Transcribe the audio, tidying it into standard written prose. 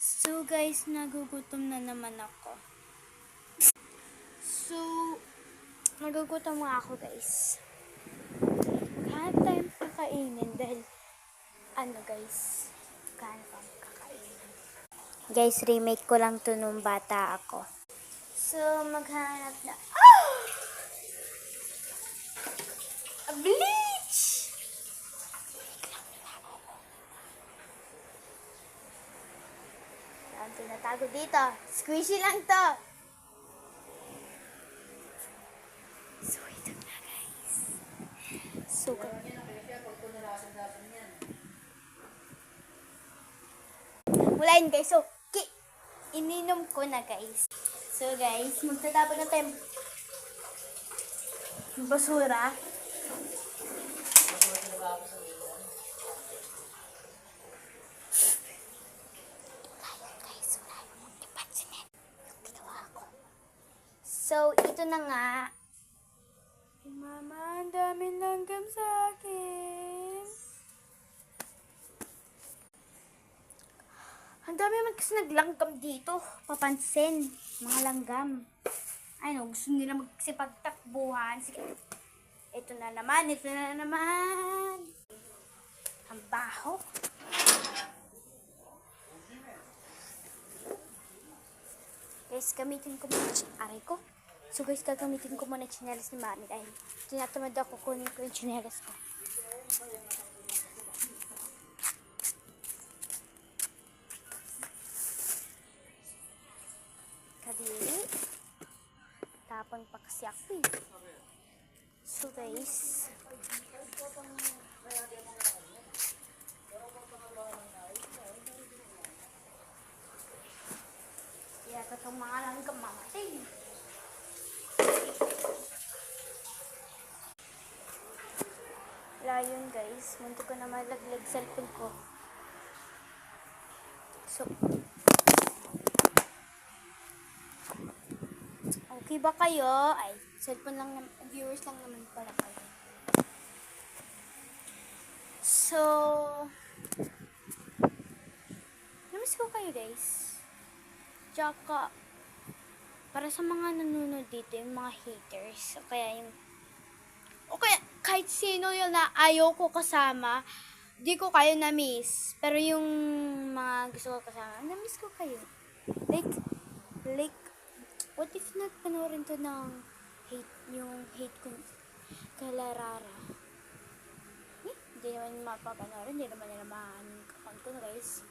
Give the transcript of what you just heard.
So guys, nagugutom na naman ako. So, nagugutom nga ako guys. Maghanap tayong kakainin dahil, guys, maghanap tayong kakainin. Guys, remake ko lang to nung bata ako. So, maghanap na. Bleach! Saan tinatago dito? Squishy lang to. So, ito na guys. So, wala yun guys. So, ininom ko na guys. So guys, magtatapon na tayo ng basura. So, ito na nga. Mama, ang daming langgam sa akin. Ang dami naman kasi naglanggam dito. Papansin. Mga langgam. Ay no, gusto nila magsipagtakbuhan. Sige. Ito na naman. Ang baho. Guys, gamitin ko muna aray ko. So guys, gagamitin ko muna chinelas ni Mami dahil tinatamad ako kunin ko yung chinelas ko. Kadiri. Tapon pa kasi ako eh. So guys, yata itong mga langgam mamatay. Wala yun guys, muntik ko na malaglag cellphone ko. So, okay ba kayo? Ay, cellphone lang naman, viewers lang naman pala kayo. So, namiss ko kayo guys. Tsaka, para sa mga nanonood dito, yung mga haters, o kaya kahit sino yun na ayaw ko kasama, di ko kayo na-miss. Pero yung mga gusto ko kasama, na-miss ko kayo. Like, what if nagpanoorin to ng yung hate ko kala Rara? Hindi naman mapapanoorin, hindi naman nila maaanin yung account ko guys.